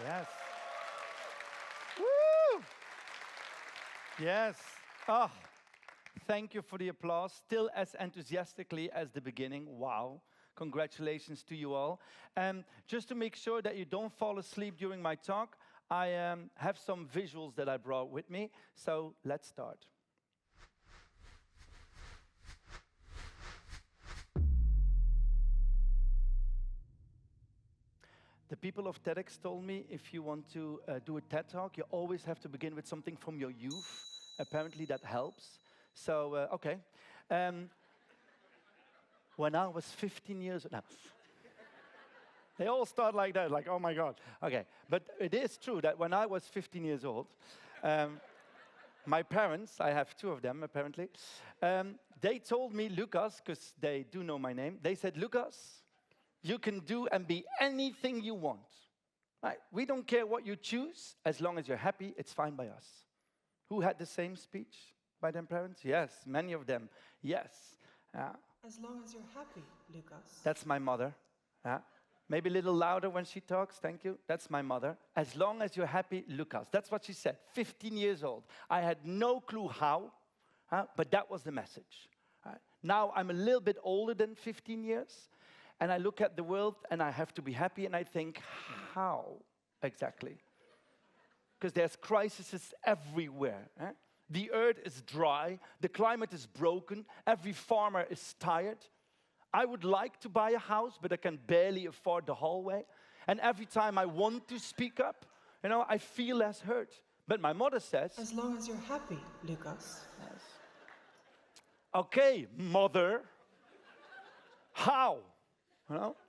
Yes. Woo! Yes. Oh, thank you for the applause. Still as enthusiastically as the beginning. Wow. Congratulations to you all. Just to make sure that you don't fall asleep during my talk, I have some visuals that I brought with me. So let's start. The people of TEDx told me if you want to do a TED Talk, you always have to begin with something from your youth. Apparently that helps. So, okay. When I was 15 years old, no. They all start like that, like, oh my God. Okay, but it is true that when I was 15 years old, my parents, I have two of them apparently, they told me, Lucas, because they do know my name, they said, Lucas, you can do and be anything you want. Right? We don't care what you choose, as long as you're happy, it's fine by us. Who had the same speech by their parents? Yes, many of them. Yes. As long as you're happy, Lucas. That's my mother. Maybe a little louder when she talks, thank you. That's my mother. As long as you're happy, Lucas. That's what she said, 15 years old. I had no clue how, but that was the message. Now I'm a little bit older than 15 years, and I look at the world and I have to be happy, and I think, how exactly? Because there's crises everywhere. The earth is dry, the climate is broken, every farmer is tired. I would like to buy a house, but I can barely afford the hallway. And every time I want to speak up, I feel less hurt. But my mother says, as long as you're happy, Lucas. Yes. Okay, mother, how?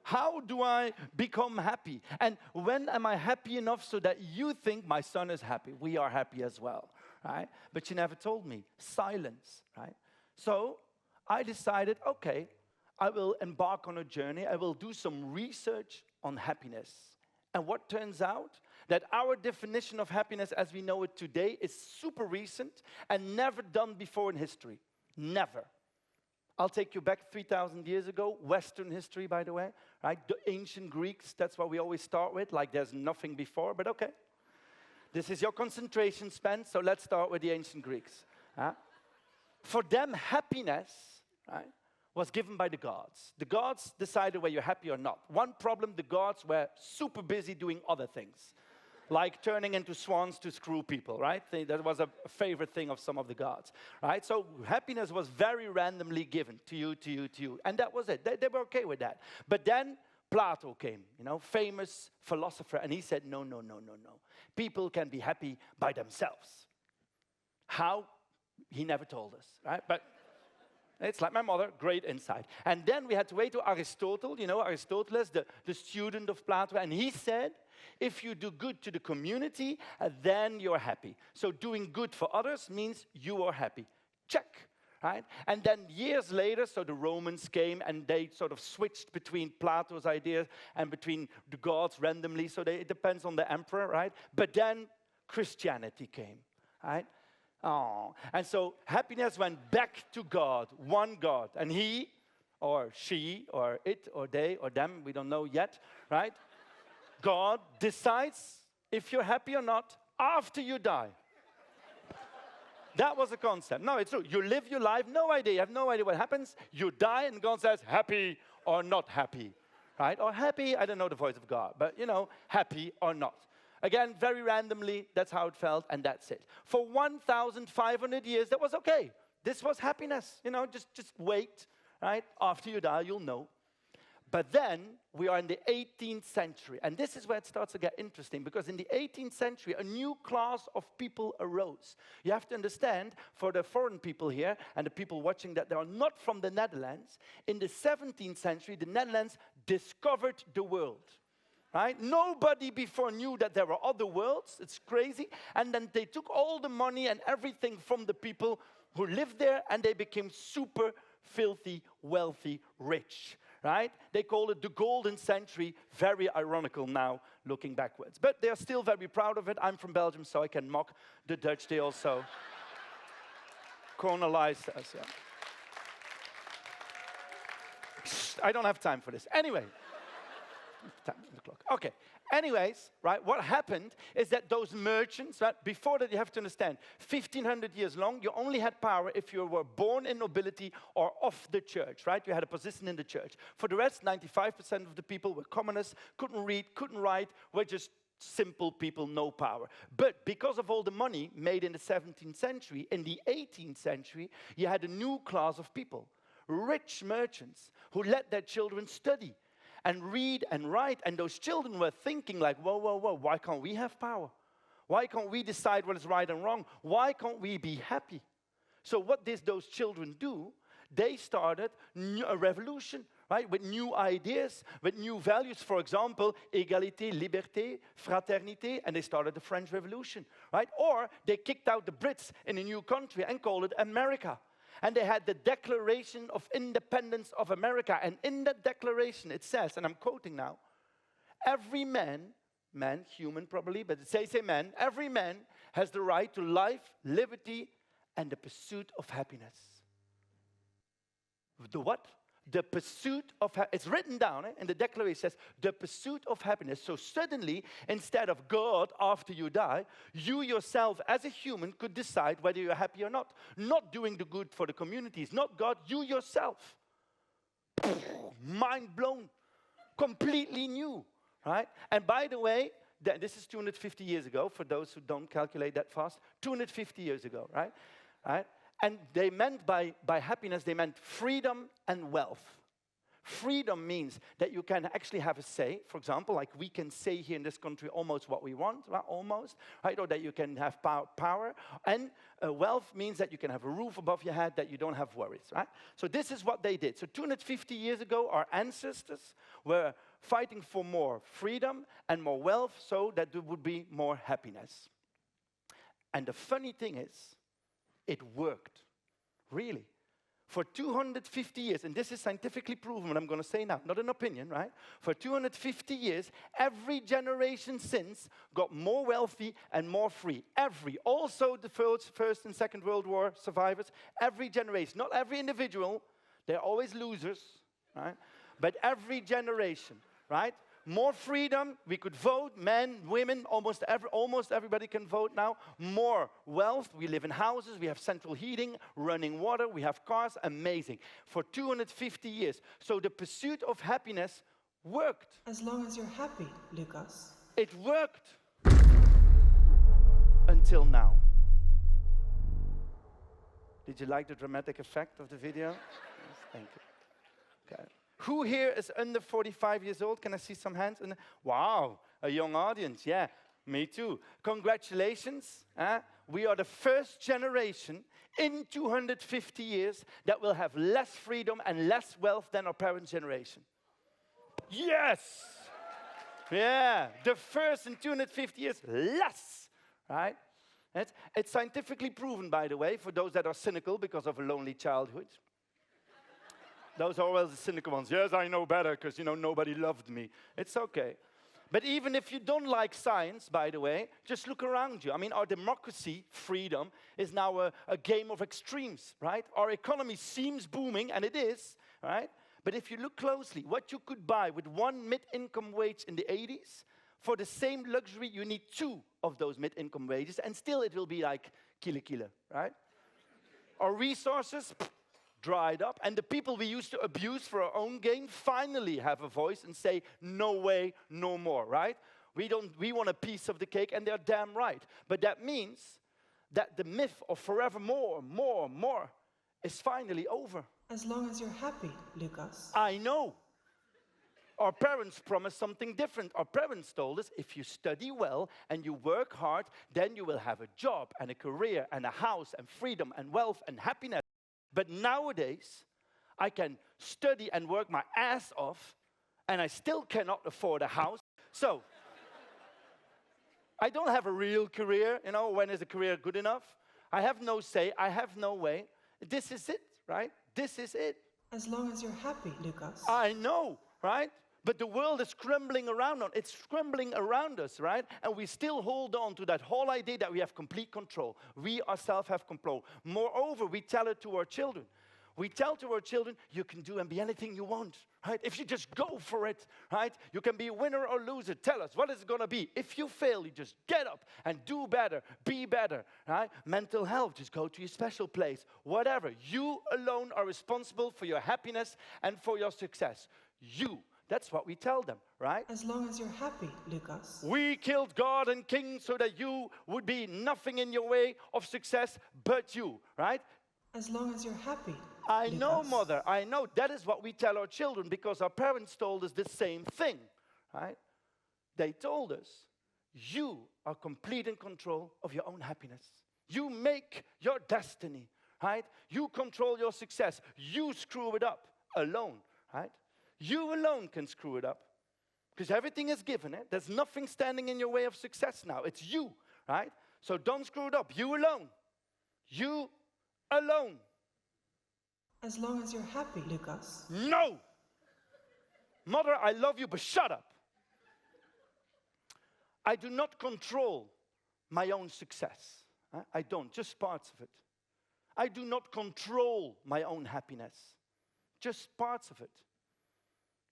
How do I become happy? And when am I happy enough so that you think my son is happy? We are happy as well, right? But she never told me. Silence, right? So I decided, okay, I will embark on a journey. I will do some research on happiness. And what turns out? That our definition of happiness as we know it today is super recent and never done before in history. Never. I'll take you back 3,000 years ago, Western history, by the way, right? The ancient Greeks, that's what we always start with, like there's nothing before, but okay. This is your concentration span, so let's start with the ancient Greeks. For them, happiness, right, was given by the gods. The gods decided whether you're happy or not. One problem, the gods were super busy doing other things, like turning into swans to screw people, right? That was a favorite thing of some of the gods, right? So happiness was very randomly given to you, to you, to you. And that was it. They were okay with that. But then Plato came, famous philosopher, and he said, no, no, no, no, no. People can be happy by themselves. How? He never told us, right? But it's like my mother, great insight. And then we had to wait to Aristotle, Aristotle is the student of Plato, and he said, if you do good to the community, then you're happy. So doing good for others means you are happy. Check, right? And then years later, so the Romans came and they sort of switched between Plato's ideas and between the gods randomly, so it depends on the emperor, right? But then Christianity came, right? Oh, and so happiness went back to God, one God, and he, or she, or it, or they, or them, we don't know yet, right? God decides if you're happy or not after you die. That was the concept. No, it's true. You live your life, no idea. You have no idea what happens. You die, and God says, happy or not happy, right? Or happy, I don't know the voice of God, but, happy or not. Again, very randomly, that's how it felt, and that's it. For 1,500 years, that was okay. This was happiness, just wait, right? After you die, you'll know. But then, we are in the 18th century, and this is where it starts to get interesting, because in the 18th century, a new class of people arose. You have to understand, for the foreign people here, and the people watching that they are not from the Netherlands, in the 17th century, the Netherlands discovered the world. Right? Nobody before knew that there were other worlds. It's crazy. And then they took all the money and everything from the people who lived there, and they became super filthy, wealthy, rich. Right? They call it the golden century. Very ironical now, looking backwards. But they're still very proud of it. I'm from Belgium, so I can mock the Dutch. They also colonized us. Yeah. I don't have time for this. Anyway. 10 o'clock. Okay. Anyways, right, what happened is that those merchants, right, before that you have to understand, 1,500 years long, you only had power if you were born in nobility or of the church, right? You had a position in the church. For the rest, 95% of the people were commoners, couldn't read, couldn't write, were just simple people, no power. But because of all the money made in the 17th century, in the 18th century, you had a new class of people, rich merchants who let their children study and read and write, and those children were thinking like, whoa, whoa, whoa, why can't we have power? Why can't we decide what is right and wrong? Why can't we be happy? So what did those children do? They started a revolution, right, with new ideas, with new values. For example, égalité, liberté, fraternité, and they started the French Revolution, right? Or they kicked out the Brits in a new country and called it America. And they had the Declaration of Independence of America. And in that declaration it says, and I'm quoting now, every man, human probably, but it says man, every man has the right to life, liberty, and the pursuit of happiness. The what? The pursuit of happiness. It's written down in the declaration. It says, the pursuit of happiness. So suddenly, instead of God, after you die, you yourself as a human could decide whether you're happy or not. Not doing the good for the communities, not God, you yourself. Mind blown. Completely new, right? And by the way, this is 250 years ago, for those who don't calculate that fast. 250 years ago, right? Right? And they meant by happiness, they meant freedom and wealth. Freedom means that you can actually have a say. For example, like we can say here in this country almost what we want, right? Almost, right? Or that you can have power. And wealth means that you can have a roof above your head, that you don't have worries, right? So this is what they did. So 250 years ago, our ancestors were fighting for more freedom and more wealth so that there would be more happiness. And the funny thing is, it worked, really. For 250 years, and this is scientifically proven, what I'm going to say now, not an opinion, right? For 250 years, every generation since got more wealthy and more free. Also the First and Second World War survivors, every generation, not every individual, they're always losers, right? But every generation, right? More freedom, we could vote, men, women, almost everybody can vote now. More wealth, we live in houses, we have central heating, running water, we have cars, amazing. For 250 years. So the pursuit of happiness worked. As long as you're happy, Lucas. It worked. Until now. Did you like the dramatic effect of the video? Yes, thank you. Okay. Who here is under 45 years old? Can I see some hands? Wow, a young audience. Yeah, me too. Congratulations. We are the first generation in 250 years that will have less freedom and less wealth than our parents' generation. Yes! Yeah, the first in 250 years, less, right? It's scientifically proven, by the way, for those that are cynical because of a lonely childhood. Those are always the cynical ones. Yes, I know better because, nobody loved me. It's okay. But even if you don't like science, by the way, just look around you. I mean, our democracy, freedom, is now a game of extremes, right? Our economy seems booming, and it is, right? But if you look closely, what you could buy with one mid-income wage in the 80s, for the same luxury, you need 2 of those mid-income wages, and still it will be like killer, right? Our resources, dried up, and the people we used to abuse for our own gain finally have a voice and say, no way, no more, right? We want a piece of the cake, and they're damn right. But that means that the myth of forever more is finally over. As long as you're happy, Lucas. I know. Our parents promised something different. Our parents told us, if you study well and you work hard, then you will have a job and a career and a house and freedom and wealth and happiness. But nowadays, I can study and work my ass off, and I still cannot afford a house. So, I don't have a real career. When is a career good enough? I have no say. I have no way. This is it, right? This is it. As long as you're happy, Lucas. I know, right? But the world is crumbling around us. It's crumbling around us, right? And we still hold on to that whole idea that we have complete control. We ourselves have control. Moreover, we tell it to our children. We tell to our children, you can do and be anything you want, right? If you just go for it, right? You can be a winner or loser. Tell us, what is it going to be? If you fail, you just get up and do better, be better, right? Mental health, just go to your special place. Whatever. You alone are responsible for your happiness and for your success. You. That's what we tell them, right? As long as you're happy, Lucas. We killed God and King so that you would be nothing in your way of success but you, right? As long as you're happy, I know, Lucas. mother, I know. That is what we tell our children because our parents told us the same thing, right? They told us, you are complete in control of your own happiness. You make your destiny, right? You control your success. You screw it up alone, right? You alone can screw it up because everything is given. There's nothing standing in your way of success now. It's you, right? So don't screw it up. You alone. You alone. As long as you're happy, Lucas. No! Mother, I love you, but shut up. I do not control my own success. I don't, just parts of it. I do not control my own happiness. Just parts of it.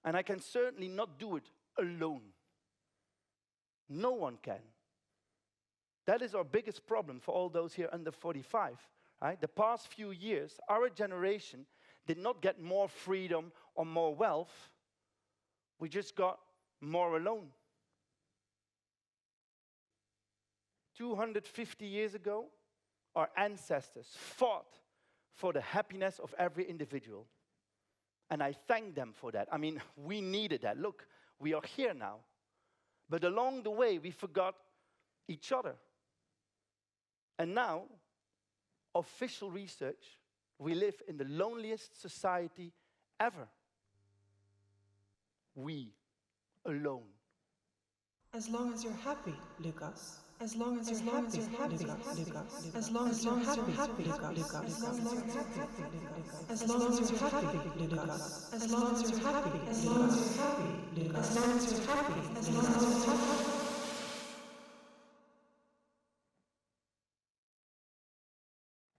And I can certainly not do it alone. No one can. That is our biggest problem for all those here under 45. Right? The past few years, our generation did not get more freedom or more wealth. We just got more alone. 250 years ago, our ancestors fought for the happiness of every individual. And I thank them for that. I mean, we needed that. Look, we are here now. But along the way, we forgot each other. And now, official research, we live in the loneliest society ever. We alone. As long as you're happy, Lucas. As long as you're happy, Lucas. As long as you're happy, Lucas. As long as you're happy, Lucas. As long as you're happy, Lucas. As long as you're happy, as long as you're happy, Lucas. As long as you're happy, as long as you're happy.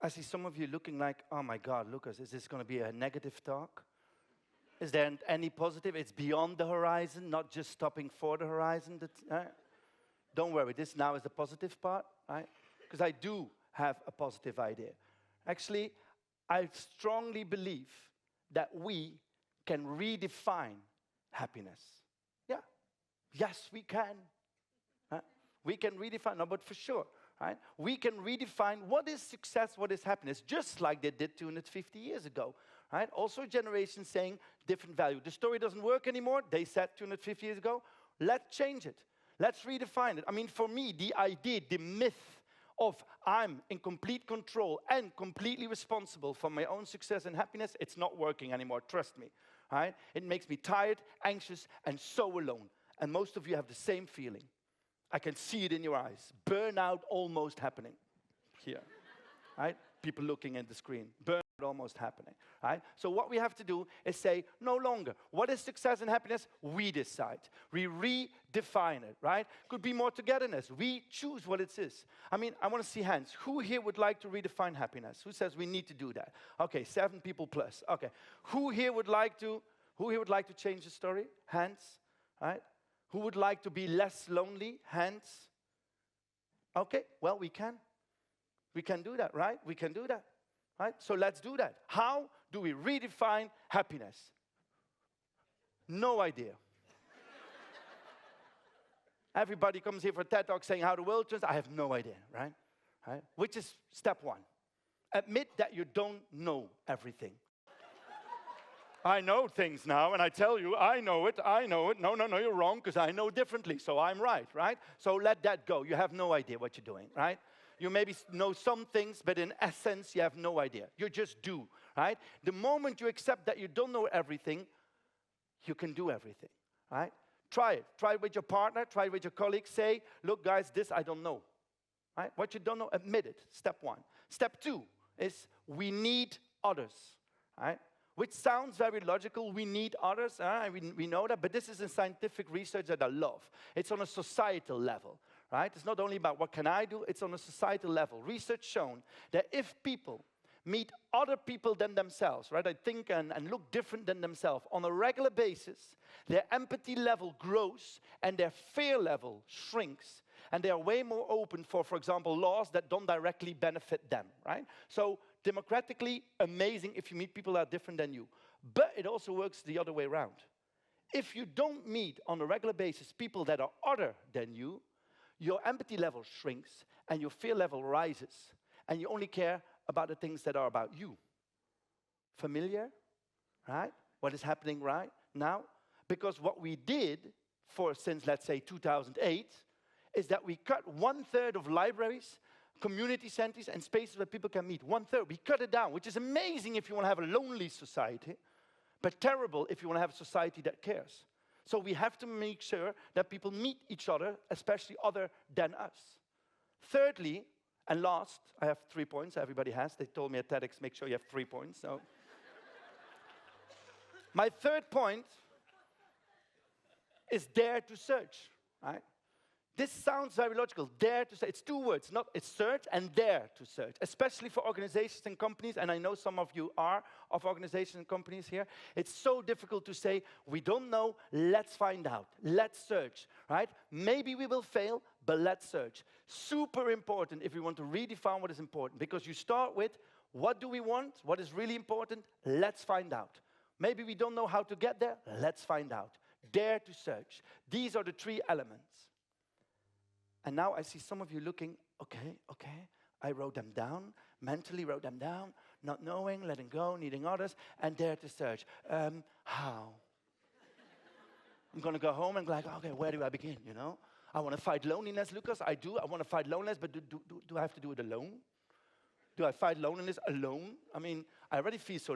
I see some of you looking like, oh my God, Lucas, is this going to be a negative talk? Is there any positive? It's beyond the horizon, not just stopping for the horizon. Don't worry, this now is the positive part, right? Because I do have a positive idea. Actually, I strongly believe that we can redefine happiness. Yeah, yes, we can. We can redefine, no, but for sure. Right? We can redefine what is success, what is happiness, just like they did 250 years ago. Right? Also a generation saying different value. The story doesn't work anymore, they said 250 years ago. Let's change it. Let's redefine it. I mean, for me, the idea, the myth of I'm in complete control and completely responsible for my own success and happiness, it's not working anymore, trust me. Right? It makes me tired, anxious, and so alone. And most of you have the same feeling. I can see it in your eyes. Burnout almost happening here, right? People looking at the screen. Burnout almost happening, right? So what we have to do is say, no longer. What is success and happiness? We decide. We redefine it, right? Could be more togetherness. We choose what it is. I mean, I want to see hands. Who here would like to redefine happiness? Who says we need to do that? Okay, 7 people plus. Okay. Who here would like to change the story? Hands, right? Who would like to be less lonely? Hands. Okay, well, we can. We can do that, right? We can do that, right? So let's do that. How do we redefine happiness? No idea. Everybody comes here for a TED Talk saying how the world turns. I have no idea, right? Which is step 1. Admit that you don't know everything. I know things now, and I tell you, I know it. No, you're wrong, because I know differently, so I'm right? So let that go. You have no idea what you're doing, right? You maybe know some things, but in essence, you have no idea. You just do, right? The moment you accept that you don't know everything, you can do everything, right? Try it. Try it with your partner. Try it with your colleagues. Say, look, guys, this I don't know, right? What you don't know, admit it. Step 1. Step 2 is we need others, right? Which sounds very logical. We need others. We know that. But this is a scientific research that I love. It's on a societal level. Right? It's not only about what can I do. It's on a societal level. Research shown that if people meet other people than themselves, right? I think and look different than themselves on a regular basis, their empathy level grows and their fear level shrinks. And they are way more open for example, laws that don't directly benefit them, right? So democratically amazing if you meet people that are different than you. But it also works the other way around. If you don't meet on a regular basis people that are other than you, your empathy level shrinks and your fear level rises. And you only care about the things that are about you. Familiar, right? What is happening right now? Because what we did since, let's say, 2008, is that we cut 1/3 of libraries, community centers, and spaces where people can meet. 1/3. We cut it down, which is amazing if you want to have a lonely society, but terrible if you want to have a society that cares. So we have to make sure that people meet each other, especially other than us. Thirdly, and last, I have 3 points. Everybody has. They told me at TEDx, make sure you have 3 points. So, my third point is dare to search, right? This sounds very logical. Dare to search. It's 2 words. It's search and dare to search, especially for organizations and companies. And I know some of you are of organizations and companies here. It's so difficult to say, we don't know, let's find out. Let's search, right? Maybe we will fail, but let's search. Super important if we want to redefine what is important. Because you start with, what do we want? What is really important? Let's find out. Maybe we don't know how to get there. Let's find out. Dare to search. These are the 3 elements. And now I see some of you looking, okay, I wrote them down, mentally wrote them down, not knowing, letting go, needing others, and dare to search. How? I'm going to go home and be like, okay, where do I begin, you know? I want to fight loneliness, Lucas, I do. I want to fight loneliness, but do I have to do it alone? Do I fight loneliness alone? I mean, I already feel so,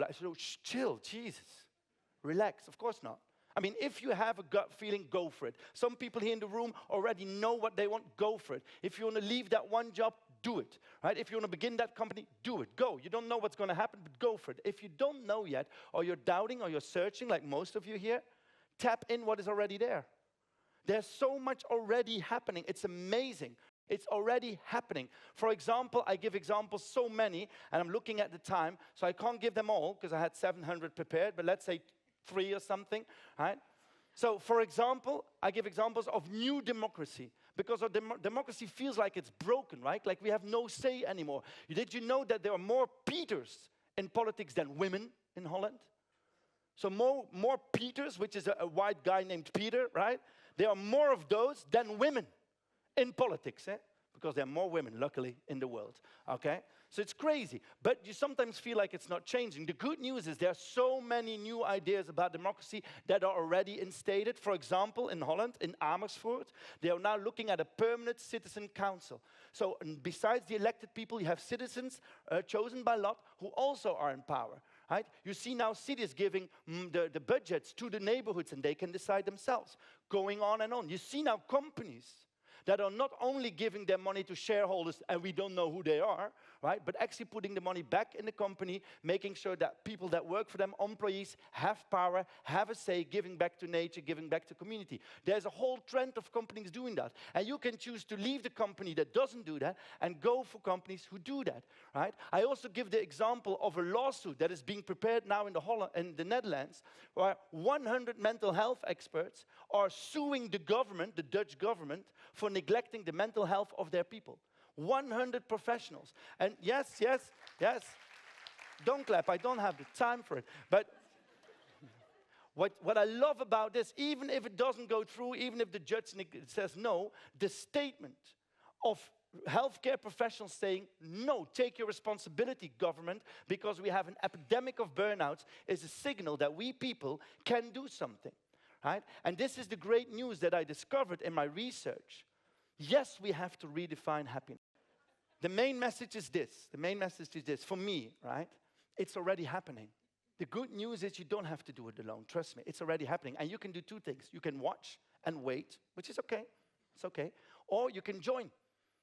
chill, Jesus, relax, of course not. I mean, if you have a gut feeling, go for it. Some people here in the room already know what they want, go for it. If you want to leave that one job, do it. Right? If you want to begin that company, do it. Go. You don't know what's going to happen, but go for it. If you don't know yet, or you're doubting, or you're searching, like most of you here, tap in what is already there. There's so much already happening. It's amazing. It's already happening. For example, I give examples so many, and I'm looking at the time, so I can't give them all, because I had 700 prepared, but let's say 3 or something, right? So, for example, I give examples of new democracy, because our democracy feels like it's broken, right? Like we have no say anymore. Did you know that there are more Peters in politics than women in Holland? So more Peters, which is a white guy named Peter, right? There are more of those than women in politics, because there are more women, luckily, in the world, okay? So it's crazy, but you sometimes feel like it's not changing. The good news is there are so many new ideas about democracy that are already instated. For example, in Holland, in Amersfoort, they are now looking at a permanent citizen council. So besides the elected people, you have citizens chosen by lot who also are in power. Right? You see now cities giving the budgets to the neighborhoods, and they can decide themselves, going on and on. You see now companies that are not only giving their money to shareholders, and we don't know who they are, right? But actually putting the money back in the company, making sure that people that work for them, employees, have power, have a say, giving back to nature, giving back to community. There's a whole trend of companies doing that. And you can choose to leave the company that doesn't do that and go for companies who do that, right? I also give the example of a lawsuit that is being prepared now in the Netherlands, where 100 mental health experts are suing the government, the Dutch government, for neglecting the mental health of their people. 100 professionals. And yes, don't clap, I don't have the time for it. But what I love about this, even if it doesn't go through, even if the judge says no, the statement of healthcare professionals saying, no, take your responsibility, government, because we have an epidemic of burnouts, is a signal that we people can do something. Right? And this is the great news that I discovered in my research. Yes, we have to redefine happiness. The main message is this. For me, right? It's already happening. The good news is you don't have to do it alone. Trust me, it's already happening. And you can do 2 things. You can watch and wait, which is okay. It's okay. Or you can join.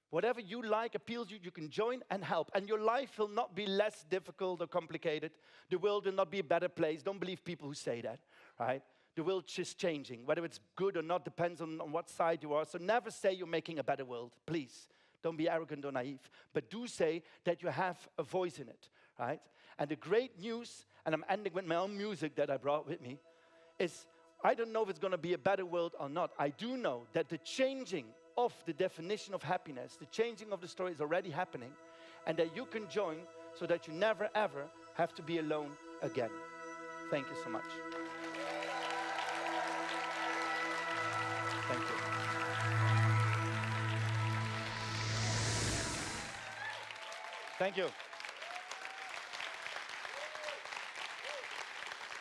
Whatever you like, appeals you, you can join and help. And your life will not be less difficult or complicated. The world will not be a better place. Don't believe people who say that, right? The world is changing. Whether it's good or not depends on what side you are. So never say you're making a better world, please. Don't be arrogant or naive. But do say that you have a voice in it, right? And the great news, and I'm ending with my own music that I brought with me, is I don't know if it's going to be a better world or not. I do know that the changing of the definition of happiness, the changing of the story is already happening, and that you can join so that you never ever have to be alone again. Thank you so much. Thank you. Thank you.